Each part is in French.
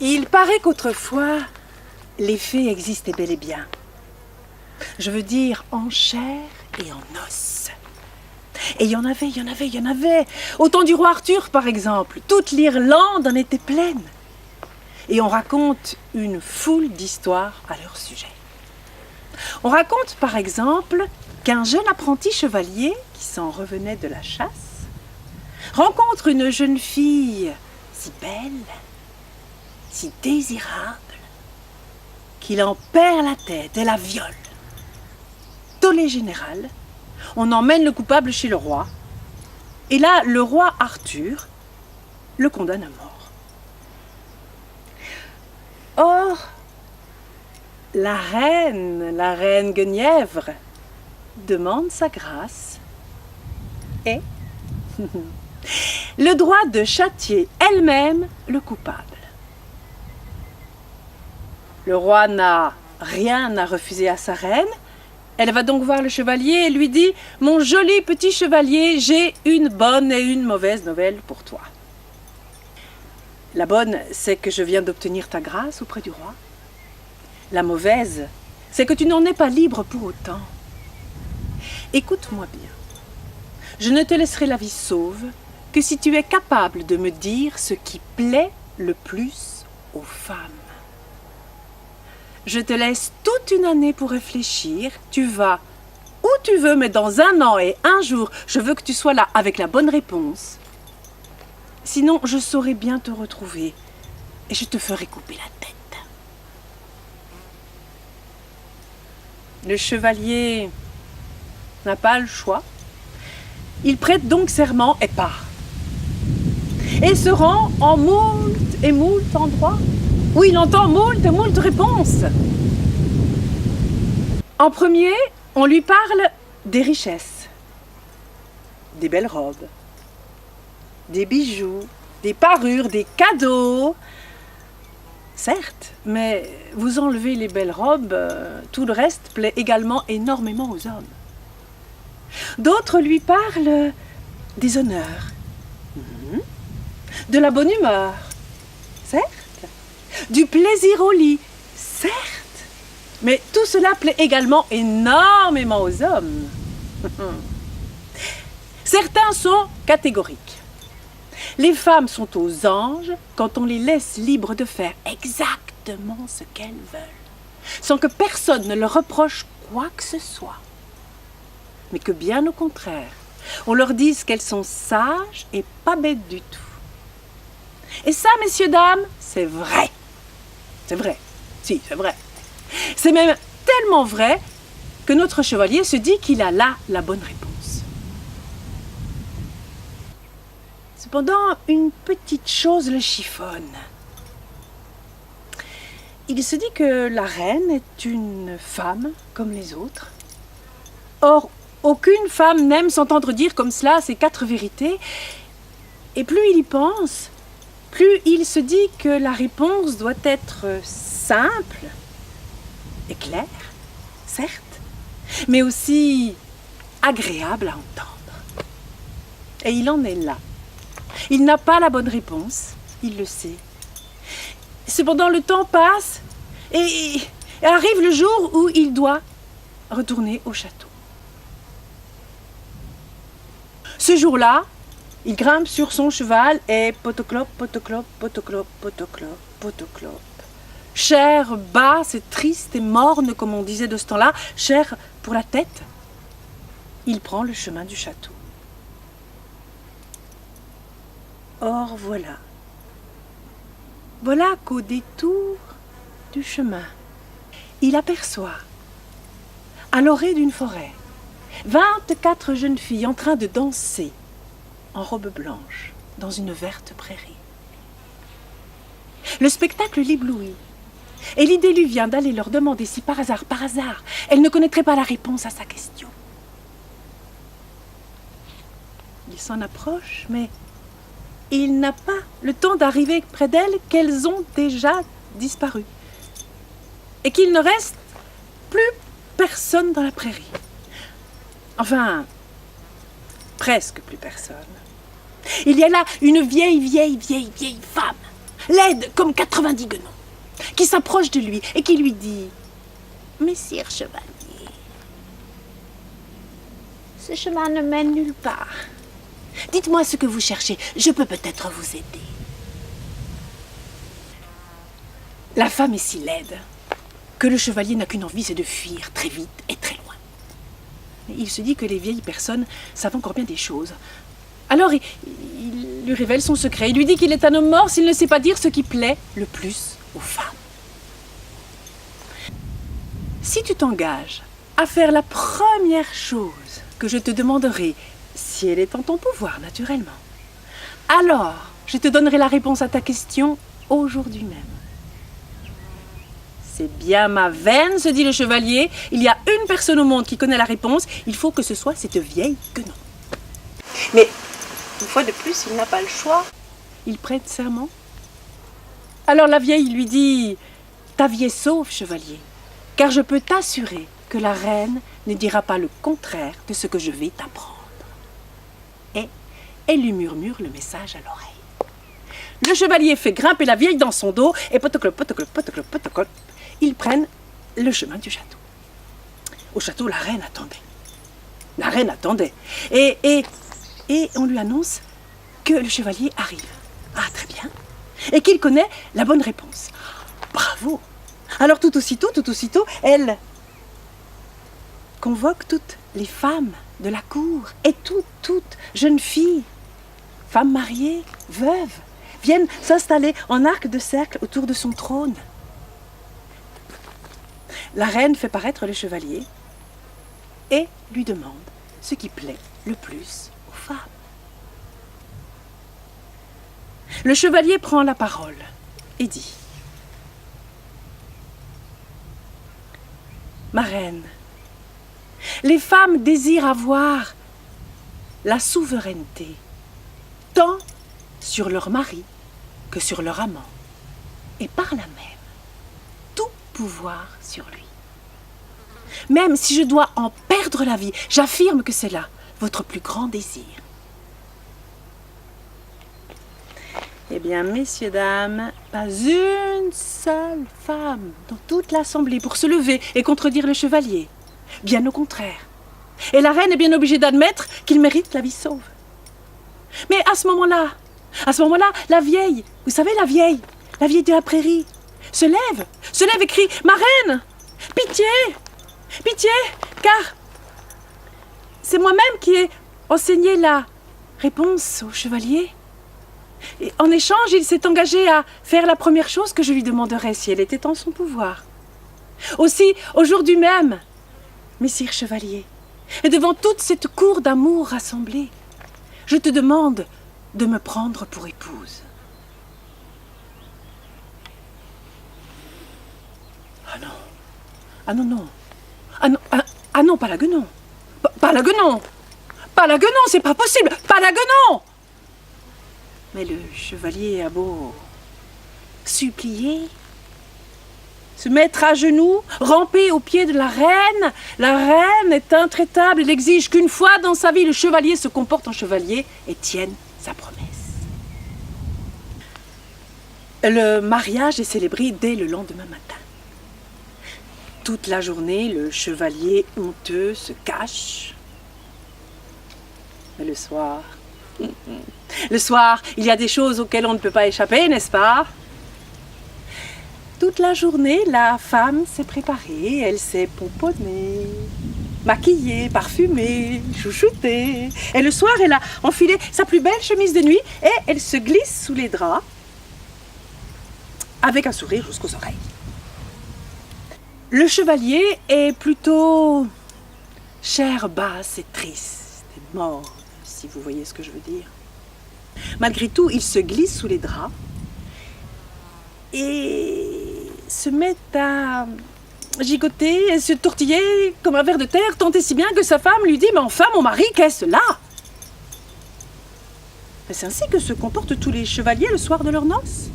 Il paraît qu'autrefois, les fées existaient bel et bien. Je veux dire en chair et en os. Et il y en avait. Au temps du roi Arthur, par exemple, toute l'Irlande en était pleine. Et on raconte une foule d'histoires à leur sujet. On raconte, par exemple, qu'un jeune apprenti chevalier, qui s'en revenait de la chasse, rencontre une jeune fille si belle, si désirable, qu'il en perd la tête et la viole. Tollé général, on emmène le coupable chez le roi, et là, le roi Arthur le condamne à mort. Or, la reine Guenièvre, demande sa grâce et le droit de châtier elle-même le coupable. Le roi n'a rien à refuser à sa reine. Elle va donc voir le chevalier et lui dit « Mon joli petit chevalier, j'ai une bonne et une mauvaise nouvelle pour toi. La bonne, c'est que je viens d'obtenir ta grâce auprès du roi. La mauvaise, c'est que tu n'en es pas libre pour autant. Écoute-moi bien. Je ne te laisserai la vie sauve que si tu es capable de me dire ce qui plaît le plus aux femmes. Je te laisse toute une année pour réfléchir. Tu vas où tu veux, mais dans 1 an et 1 jour, je veux que tu sois là avec la bonne réponse. Sinon, je saurai bien te retrouver et je te ferai couper la tête. » Le chevalier n'a pas le choix. Il prête donc serment et part. Et se rend en moult et moult endroits où il entend moult et moult réponses. En premier, on lui parle des richesses, des belles robes, des bijoux, des parures, des cadeaux. Certes, mais vous enlevez les belles robes, tout le reste plaît également énormément aux hommes. D'autres lui parlent des honneurs, de la bonne humeur, certes, du plaisir au lit, certes, mais tout cela plaît également énormément aux hommes. Certains sont catégoriques. Les femmes sont aux anges quand on les laisse libres de faire exactement ce qu'elles veulent, sans que personne ne leur reproche quoi que ce soit. Mais que bien au contraire, on leur dise qu'elles sont sages et pas bêtes du tout. Et ça, messieurs, dames, c'est vrai. C'est vrai. Si, c'est vrai. C'est même tellement vrai que notre chevalier se dit qu'il a là la bonne réponse. Cependant, une petite chose le chiffonne. Il se dit que la reine est une femme comme les autres. Or, aucune femme n'aime s'entendre dire comme cela ces 4 vérités. Et plus il y pense, plus il se dit que la réponse doit être simple et claire, certes, mais aussi agréable à entendre. Et il en est là. Il n'a pas la bonne réponse, il le sait. Cependant, le temps passe et arrive le jour où il doit retourner au château. Ce jour-là, il grimpe sur son cheval et potoclope, potoclope, potoclope, potoclope, potoclope. Cher, basse et triste et morne, comme on disait de ce temps-là, cher pour la tête, il prend le chemin du château. Or voilà. Voilà qu'au détour du chemin, il aperçoit, à l'orée d'une forêt, 24 jeunes filles en train de danser en robe blanche dans une verte prairie. Le spectacle l'éblouit et l'idée lui vient d'aller leur demander si par hasard, elle ne connaîtrait pas la réponse à sa question. Il s'en approche, mais il n'a pas le temps d'arriver près d'elles qu'elles ont déjà disparu et qu'il ne reste plus personne dans la prairie. Enfin, presque plus personne. Il y a là une vieille femme, laide comme 90 guenons, qui s'approche de lui et qui lui dit « Messire chevalier, ce chemin ne mène nulle part. Dites-moi ce que vous cherchez, je peux peut-être vous aider. » La femme est si laide que le chevalier n'a qu'une envie, c'est de fuir très vite et très loin. Mais il se dit que les vieilles personnes savent encore bien des choses. Alors il lui révèle son secret. Il lui dit qu'il est un homme mort s'il ne sait pas dire ce qui plaît le plus aux femmes. Si tu t'engages à faire la première chose que je te demanderai, si elle est en ton pouvoir, naturellement, alors je te donnerai la réponse à ta question aujourd'hui même. C'est bien ma veine, se dit le chevalier. Il y a une personne au monde qui connaît la réponse. Il faut que ce soit cette vieille guenon. Mais, une fois de plus, il n'a pas le choix. Il prête serment. Alors la vieille lui dit « Ta vie est sauve, chevalier, car je peux t'assurer que la reine ne dira pas le contraire de ce que je vais t'apprendre. » Et elle lui murmure le message à l'oreille. Le chevalier fait grimper la vieille dans son dos et potoclop, potoclop, potoclop, potoclop. Ils prennent le chemin du château. Au château, la reine attendait. La reine attendait. Et on lui annonce que le chevalier arrive. Ah, très bien. Et qu'il connaît la bonne réponse. Bravo. Alors tout aussitôt, elle convoque toutes les femmes de la cour et toutes jeunes filles, femmes mariées, veuves, viennent s'installer en arc de cercle autour de son trône. La reine fait paraître le chevalier et lui demande ce qui plaît le plus aux femmes. Le chevalier prend la parole et dit « Ma reine, les femmes désirent avoir la souveraineté tant sur leur mari que sur leur amant, et par là même tout pouvoir sur lui. Même si je dois en perdre la vie, j'affirme que c'est là votre plus grand désir. » Eh bien, messieurs, dames, pas une seule femme dans toute l'assemblée pour se lever et contredire le chevalier. Bien au contraire. Et la reine est bien obligée d'admettre qu'il mérite la vie sauve. Mais à ce moment-là, la vieille, vous savez la vieille de la prairie, se lève et crie « Ma reine, pitié, pitié, car c'est moi-même qui ai enseigné la réponse au chevalier. Et en échange, il s'est engagé à faire la première chose que je lui demanderais si elle était en son pouvoir. Aussi, aujourd'hui même, messire chevalier, et devant toute cette cour d'amour rassemblée, je te demande de me prendre pour épouse. » Ah non, ah non, non, ah non, pas la guenon, pas la guenon, c'est pas possible, pas la guenon. Mais le chevalier a beau supplier, se mettre à genoux, ramper aux pieds de la reine est intraitable, elle exige qu'une fois dans sa vie, le chevalier se comporte en chevalier et tienne sa promesse. Le mariage est célébré dès le lendemain matin. Toute la journée, le chevalier honteux se cache. Mais le soir, il y a des choses auxquelles on ne peut pas échapper, n'est-ce pas? Toute la journée, la femme s'est préparée, elle s'est pomponnée, maquillée, parfumée, chouchoutée. Et le soir, elle a enfilé sa plus belle chemise de nuit et elle se glisse sous les draps avec un sourire jusqu'aux oreilles. Le chevalier est plutôt chair basse et triste et mort, si vous voyez ce que je veux dire. Malgré tout, il se glisse sous les draps et se met à gigoter et se tortiller comme un ver de terre, tant et si bien que sa femme lui dit « Mais enfin, mon mari, qu'est-ce là ?» C'est ainsi que se comportent tous les chevaliers le soir de leurs noces.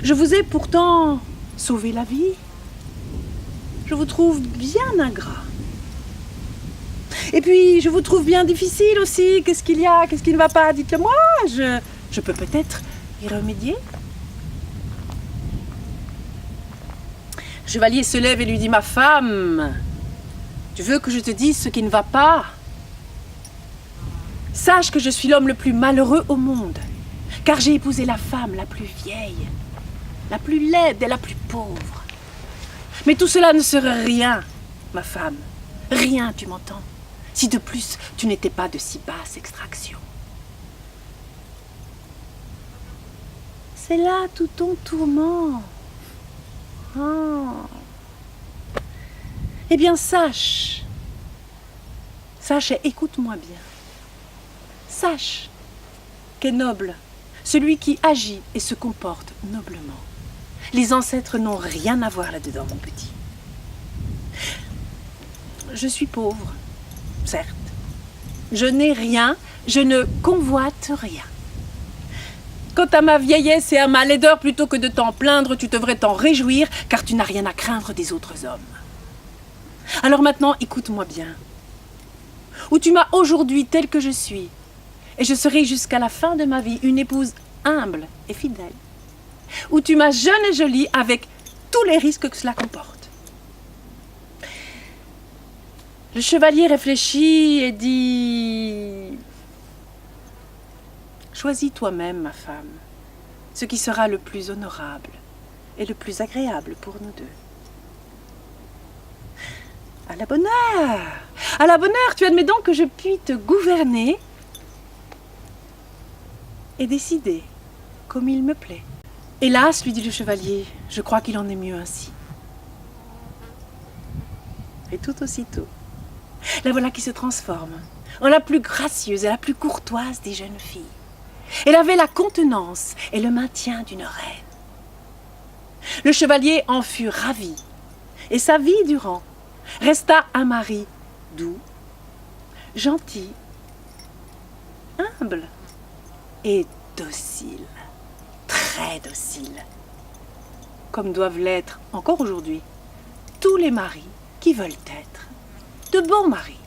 Je vous ai pourtant sauvé la vie. Je vous trouve bien ingrat. Et puis, je vous trouve bien difficile aussi. Qu'est-ce qu'il y a? Qu'est-ce qui ne va pas? Dites-le moi. Je peux peut-être y remédier. Le chevalier se lève et lui dit « Ma femme, tu veux que je te dise ce qui ne va pas ? Sache que je suis l'homme le plus malheureux au monde, car j'ai épousé la femme la plus vieille, la plus laide et la plus pauvre. Mais tout cela ne serait rien, ma femme, rien, tu m'entends, si de plus tu n'étais pas de si basse extraction. C'est là tout ton tourment. Oh. Eh bien, sache et écoute-moi bien. Sache qu'est noble celui qui agit et se comporte noblement. Les ancêtres n'ont rien à voir là-dedans, mon petit. Je suis pauvre, certes. Je n'ai rien, je ne convoite rien. Quant à ma vieillesse et à ma laideur, plutôt que de t'en plaindre, tu devrais t'en réjouir, car tu n'as rien à craindre des autres hommes. Alors maintenant, écoute-moi bien. Où tu m'as aujourd'hui tel que je suis, et je serai jusqu'à la fin de ma vie une épouse humble et fidèle. Où tu m'as jeune et jolie avec tous les risques que cela comporte. Le chevalier réfléchit et dit... Choisis toi-même, ma femme, ce qui sera le plus honorable et le plus agréable pour nous deux. À la bonne heure! À la bonne heure, tu admets donc que je puis te gouverner et décider comme il me plaît. Hélas, lui dit le chevalier, je crois qu'il en est mieux ainsi. Et tout aussitôt, la voilà qui se transforme en la plus gracieuse et la plus courtoise des jeunes filles. Elle avait la contenance et le maintien d'une reine. Le chevalier en fut ravi, et sa vie durant resta un mari doux, gentil, humble et docile, très docile, comme doivent l'être encore aujourd'hui tous les maris qui veulent être de bons maris.